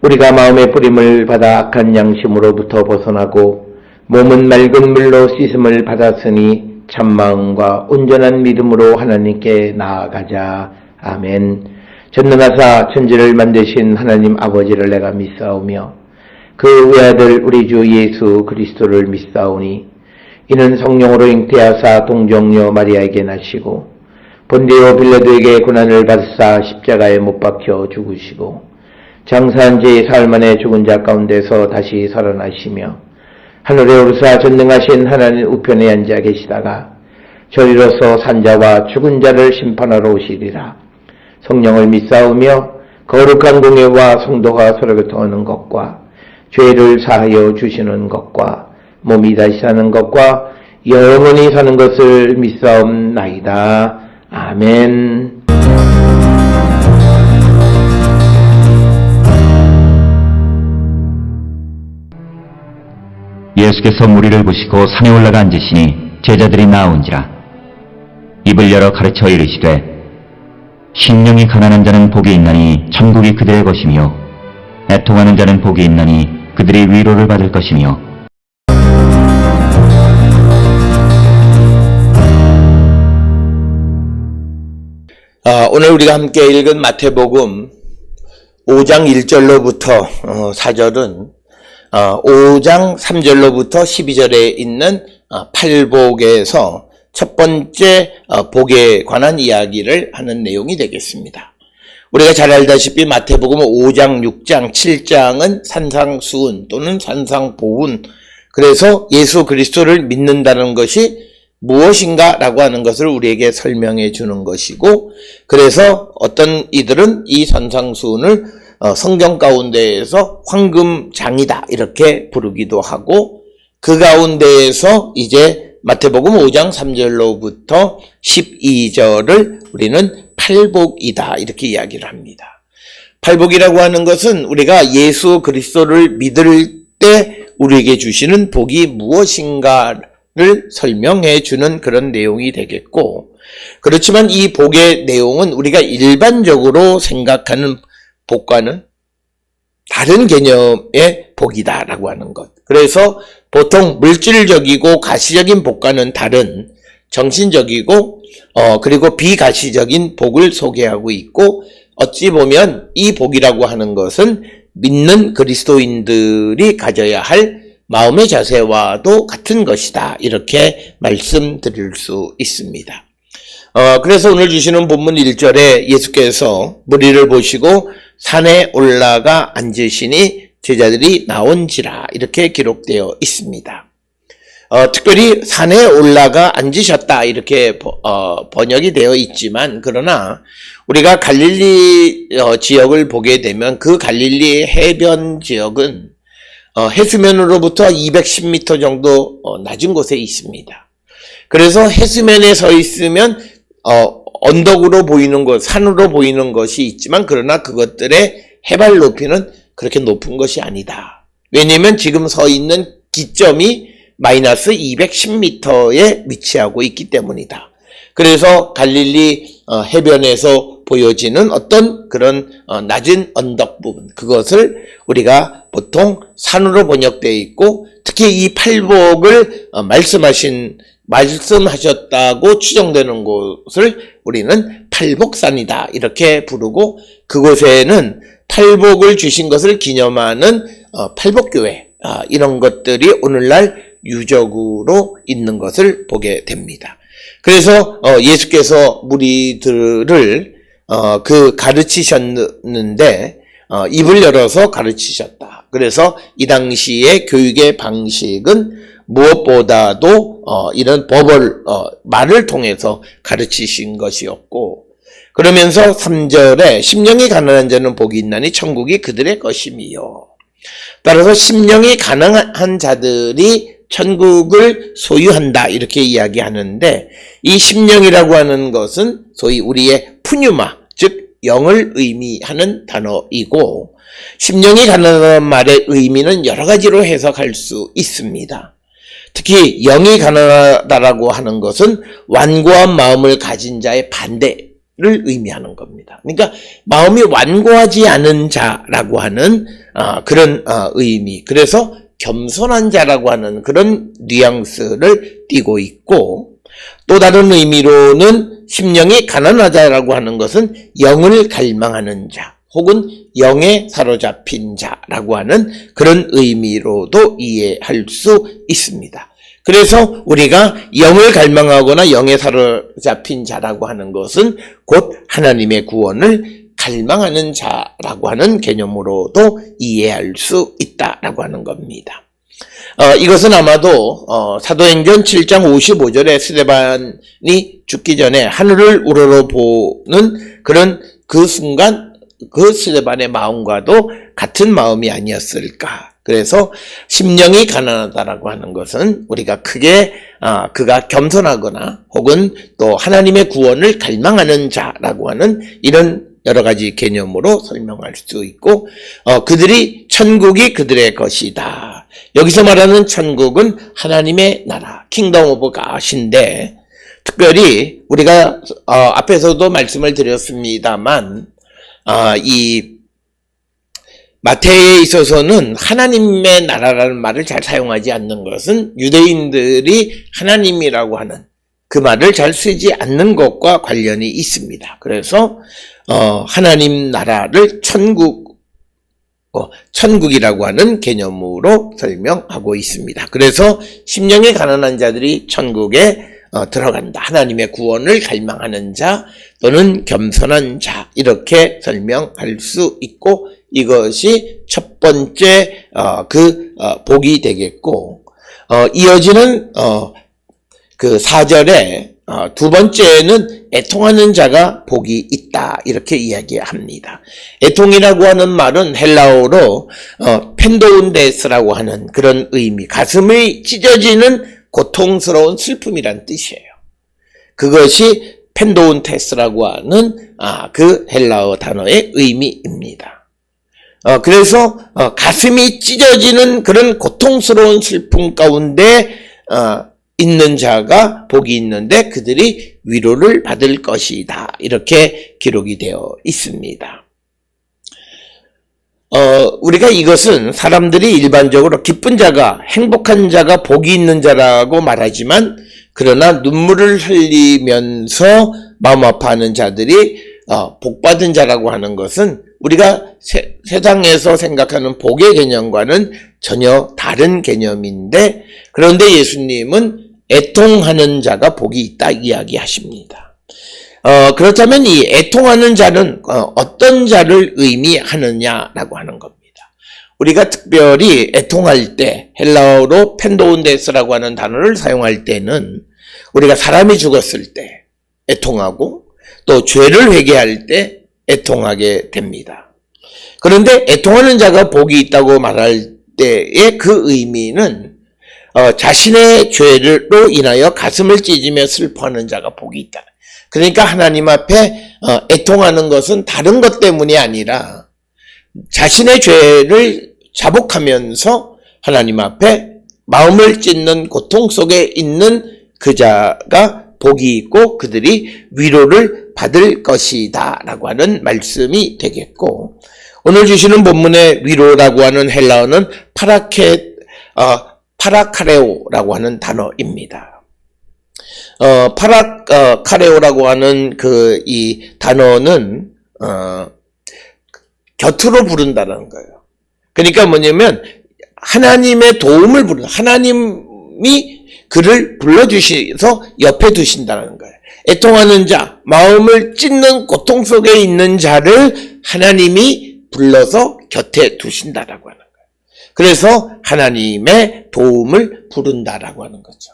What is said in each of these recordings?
우리가 마음의 뿌림을 받아 악한 양심으로부터 벗어나고 몸은 맑은 물로 씻음을 받았으니 참마음과 온전한 믿음으로 하나님께 나아가자. 아멘. 전능하사 천지를 만드신 하나님 아버지를 내가 믿사오며 그 외아들 우리 주 예수 그리스도를 믿사오니 이는 성령으로 잉태하사 동정녀 마리아에게 나시고 본디오 빌라도에게 고난을 받으사 십자가에 못 박혀 죽으시고 장사한 지 사흘 만에 죽은 자 가운데서 다시 살아나시며 하늘에 오르사 전능하신 하나님 우편에 앉아 계시다가 저리로서 산자와 죽은 자를 심판하러 오시리라. 성령을 믿사오며 거룩한 공예와 성도가 서로 교통하는 것과 죄를 사하여 주시는 것과 몸이 다시 사는 것과 영원히 사는 것을 믿사옵나이다. 아멘. 예수께서 무리를 보시고 산에 올라가 앉으시니 제자들이 나온지라. 입을 열어 가르쳐 이르시되 심령이 가난한 자는 복이 있나니 천국이 그들의 것이며 애통하는 자는 복이 있나니 그들이 위로를 받을 것이며 오늘 우리가 함께 읽은 마태복음 5장 1절로부터 4절은 5장 3절로부터 12절에 있는 팔복에서 첫 번째 복에 관한 이야기를 하는 내용이 되겠습니다. 우리가 잘 알다시피 마태복음 5장, 6장, 7장은 산상수훈 또는 산상보훈, 그래서 예수 그리스도를 믿는다는 것이 무엇인가 라고 하는 것을 우리에게 설명해 주는 것이고, 그래서 어떤 이들은 이 산상수훈을 성경 가운데에서 황금장이다 이렇게 부르기도 하고, 그 가운데에서 이제 마태복음 5장 3절로부터 12절을 우리는 팔복이다 이렇게 이야기를 합니다. 팔복이라고 하는 것은 우리가 예수 그리스도를 믿을 때 우리에게 주시는 복이 무엇인가를 설명해 주는 그런 내용이 되겠고, 그렇지만 이 복의 내용은 우리가 일반적으로 생각하는 복과는 다른 개념의 복이다라고 하는 것. 그래서 보통 물질적이고 가시적인 복과는 다른 정신적이고 그리고 비가시적인 복을 소개하고 있고, 어찌 보면 이 복이라고 하는 것은 믿는 그리스도인들이 가져야 할 마음의 자세와도 같은 것이다 이렇게 말씀드릴 수 있습니다. 그래서 오늘 주시는 본문 1절에 예수께서 무리를 보시고 산에 올라가 앉으시니 제자들이 나온지라 이렇게 기록되어 있습니다. 특별히 산에 올라가 앉으셨다 이렇게 번역이 되어 있지만, 그러나 우리가 갈릴리 지역을 보게 되면 그 갈릴리 해변 지역은 해수면으로부터 210m 정도 낮은 곳에 있습니다. 그래서 해수면에 서 있으면 언덕으로 보이는 것, 산으로 보이는 것이 있지만, 그러나 그것들의 해발 높이는 그렇게 높은 것이 아니다. 왜냐하면 지금 서 있는 기점이 마이너스 210m에 위치하고 있기 때문이다. 그래서 갈릴리 해변에서 보여지는 어떤 그런 낮은 언덕 부분, 그것을 우리가 보통 산으로 번역되어 있고, 특히 이 팔복을 말씀하셨다고 추정되는 곳을 우리는 팔복산이다 이렇게 부르고, 그곳에는 팔복을 주신 것을 기념하는 팔복교회 이런 것들이 오늘날 유적으로 있는 것을 보게 됩니다. 그래서 예수께서 무리들을 가르치셨는데 입을 열어서 가르치셨다. 그래서 이 당시의 교육의 방식은 무엇보다도 이런 말을 통해서 가르치신 것이었고, 그러면서 3절에 심령이 가난한 자는 복이 있나니 천국이 그들의 것이며, 따라서 심령이 가난한 자들이 천국을 소유한다 이렇게 이야기하는데, 이 심령이라고 하는 것은 소위 우리의 푸뉴마, 즉 영을 의미하는 단어이고, 심령이 가난하다는 말의 의미는 여러 가지로 해석할 수 있습니다. 특히 영이 가난하다라고 하는 것은 완고한 마음을 가진 자의 반대, 의미하는 겁니다. 그러니까 마음이 완고하지 않은 자라고 하는 그런 의미. 그래서 겸손한 자라고 하는 그런 뉘앙스를 띠고 있고, 또 다른 의미로는 심령이 가난하다라고 하는 것은 영을 갈망하는 자 혹은 영에 사로잡힌 자라고 하는 그런 의미로도 이해할 수 있습니다. 그래서 우리가 영을 갈망하거나 영에 사로잡힌 자라고 하는 것은 곧 하나님의 구원을 갈망하는 자라고 하는 개념으로도 이해할 수 있다라고 하는 겁니다. 이것은 아마도 사도행전 7장 55절에 스데반이 죽기 전에 하늘을 우러러보는 그런 그 순간 그 스데반의 마음과도 같은 마음이 아니었을까. 그래서 심령이 가난하다라고 하는 것은 우리가 크게 그가 겸손하거나 혹은 또 하나님의 구원을 갈망하는 자라고 하는 이런 여러 가지 개념으로 설명할 수 있고, 그들이 천국이 그들의 것이다. 여기서 말하는 천국은 하나님의 나라, 킹덤 오브 갓인데, 특별히 우리가 앞에서도 말씀을 드렸습니다만, 이 마태에 있어서는 하나님의 나라라는 말을 잘 사용하지 않는 것은 유대인들이 하나님이라고 하는 그 말을 잘 쓰지 않는 것과 관련이 있습니다. 그래서 하나님 나라를 천국이라고 하는 개념으로 설명하고 있습니다. 그래서 심령이 가난한 자들이 천국에 들어간다. 하나님의 구원을 갈망하는 자 또는 겸손한 자, 이렇게 설명할 수 있고, 이것이 첫 번째 복이 되겠고, 이어지는 그 4절에 두 번째는 애통하는 자가 복이 있다, 이렇게 이야기합니다. 애통이라고 하는 말은 헬라어로 펜도운데스라고 하는 그런 의미, 가슴이 찢어지는 고통스러운 슬픔이란 뜻이에요. 그것이 펜도운테스라고 하는 그 헬라어 단어의 의미입니다. 그래서 가슴이 찢어지는 그런 고통스러운 슬픔 가운데 있는 자가 복이 있는데 그들이 위로를 받을 것이다, 이렇게 기록이 되어 있습니다. 우리가 이것은 사람들이 일반적으로 기쁜 자가, 행복한 자가 복이 있는 자라고 말하지만, 그러나 눈물을 흘리면서 마음 아파하는 자들이 복받은 자라고 하는 것은 우리가 세상에서 생각하는 복의 개념과는 전혀 다른 개념인데, 그런데 예수님은 애통하는 자가 복이 있다 이야기하십니다. 그렇다면 이 애통하는 자는 어떤 자를 의미하느냐라고 하는 겁니다. 우리가 특별히 애통할 때 헬라어로 펜도운데스라고 하는 단어를 사용할 때는 우리가 사람이 죽었을 때 애통하고 또 죄를 회개할 때 애통하게 됩니다. 그런데 애통하는 자가 복이 있다고 말할 때의 그 의미는 자신의 죄로 인하여 가슴을 찢으며 슬퍼하는 자가 복이 있다. 그러니까 하나님 앞에 애통하는 것은 다른 것 때문이 아니라 자신의 죄를 자복하면서 하나님 앞에 마음을 찢는 고통 속에 있는 그 자가 복이 있고 그들이 위로를 받을 것이다 라고 하는 말씀이 되겠고, 오늘 주시는 본문의 위로라고 하는 헬라어는 파라카레오라고 하는 단어입니다. 파라카레오라고 하는 이 단어는 곁으로 부른다는 거예요. 그러니까 뭐냐면 하나님의 도움을 부르는, 하나님이 그를 불러주셔서 옆에 두신다는 거예요. 애통하는 자, 마음을 찢는 고통 속에 있는 자를 하나님이 불러서 곁에 두신다라고 하는 거예요. 그래서 하나님의 도움을 부른다라고 하는 거죠.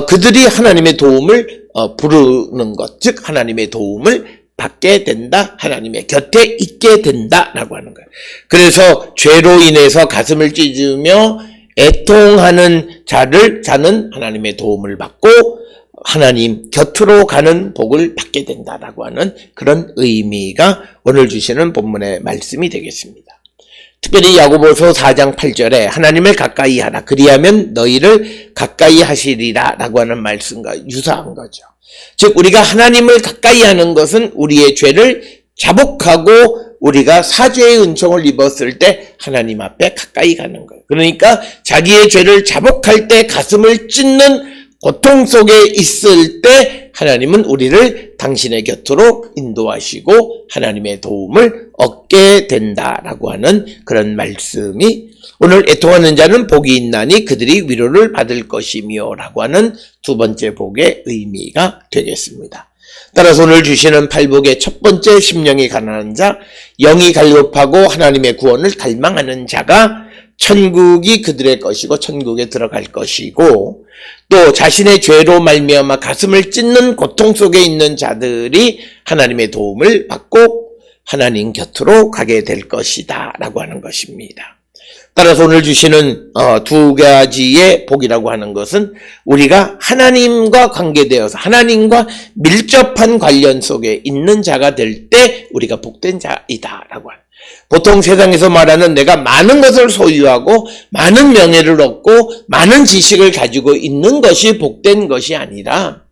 그들이 하나님의 도움을 부르는 것, 즉 하나님의 도움을 받게 된다, 하나님의 곁에 있게 된다라고 하는 거예요. 그래서 죄로 인해서 가슴을 찢으며 애통하는 자는 하나님의 도움을 받고 하나님 곁으로 가는 복을 받게 된다라고 하는 그런 의미가 오늘 주시는 본문의 말씀이 되겠습니다. 특별히 야고보서 4장 8절에 하나님을 가까이 하라. 그리하면 너희를 가까이 하시리라 라고 하는 말씀과 유사한 거죠. 즉 우리가 하나님을 가까이 하는 것은 우리의 죄를 자복하고 우리가 사죄의 은총을 입었을 때 하나님 앞에 가까이 가는 거예요. 그러니까 자기의 죄를 자복할 때 가슴을 찢는 고통 속에 있을 때 하나님은 우리를 당신의 곁으로 인도하시고 하나님의 도움을 얻게 된다라고 하는 그런 말씀이 오늘 애통하는 자는 복이 있나니 그들이 위로를 받을 것이며 라고 하는 두 번째 복의 의미가 되겠습니다. 따라서 오늘 주시는 팔복의 첫 번째 심령이 가난한 자, 영이 갈급하고 하나님의 구원을 갈망하는 자가 천국이 그들의 것이고 천국에 들어갈 것이고 또 자신의 죄로 말미암아 가슴을 찢는 고통 속에 있는 자들이 하나님의 도움을 받고 하나님 곁으로 가게 될 것이다 라고 하는 것입니다. 따라서 오늘 주시는 두 가지의 복이라고 하는 것은 우리가 하나님과 관계되어서 하나님과 밀접한 관련 속에 있는 자가 될 때 우리가 복된 자이다 라고 하는, 보통 세상에서 말하는 내가 많은 것을 소유하고 많은 명예를 얻고 많은 지식을 가지고 있는 것이 복된 것이 아니라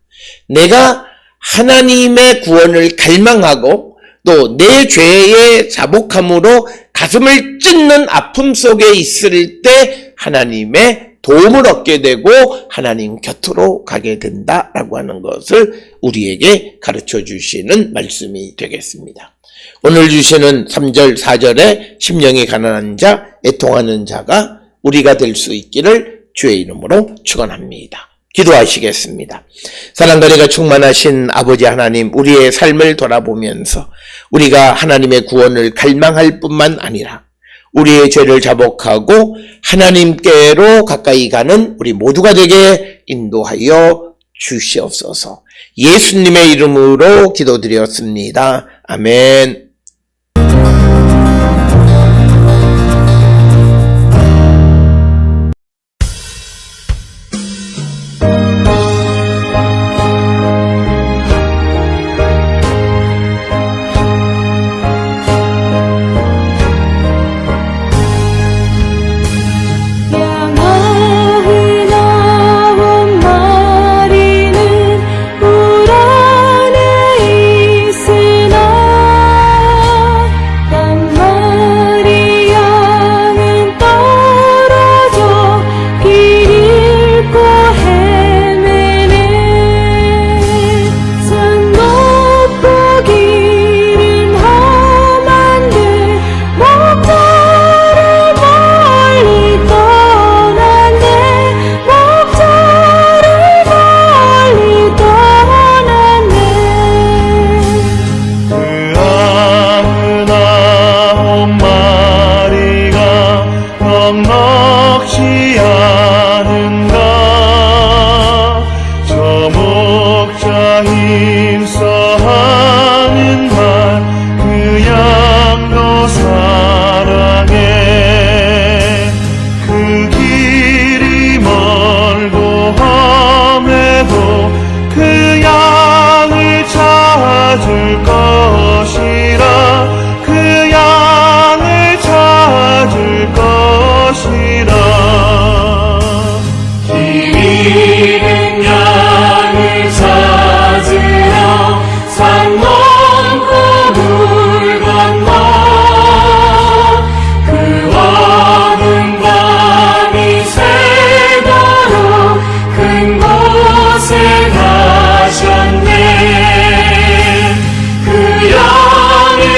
내가 하나님의 구원을 갈망하고 또 내 죄의 자복함으로 가슴을 찢는 아픔 속에 있을 때 하나님의 도움을 얻게 되고 하나님 곁으로 가게 된다라고 하는 것을 우리에게 가르쳐 주시는 말씀이 되겠습니다. 오늘 주시는 3절 4절에 심령이 가난한 자, 애통하는 자가 우리가 될 수 있기를 주의 이름으로 축원합니다. 기도하시겠습니다. 사랑과 은혜가 충만하신 아버지 하나님, 우리의 삶을 돌아보면서 우리가 하나님의 구원을 갈망할 뿐만 아니라 우리의 죄를 자복하고 하나님께로 가까이 가는 우리 모두가 되게 인도하여 주시옵소서. 예수님의 이름으로 기도드렸습니다. 아멘. 그 양을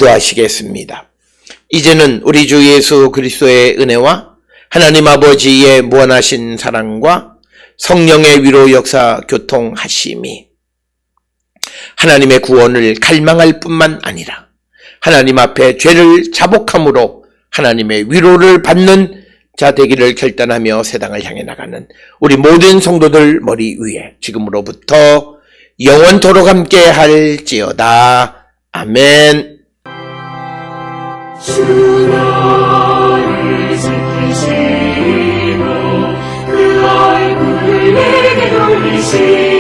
기도하시겠습니다. 이제는 우리 주 예수 그리스도의 은혜와 하나님 아버지의 무한하신 사랑과 성령의 위로 역사 교통하심이 하나님의 구원을 갈망할 뿐만 아니라 하나님 앞에 죄를 자복함으로 하나님의 위로를 받는 자 되기를 결단하며 세상을 향해 나가는 우리 모든 성도들 머리 위에 지금으로부터 영원토록 함께 할지어다. 아멘. 주 나를 지키시고 그 얼굴을 내게 돌리시고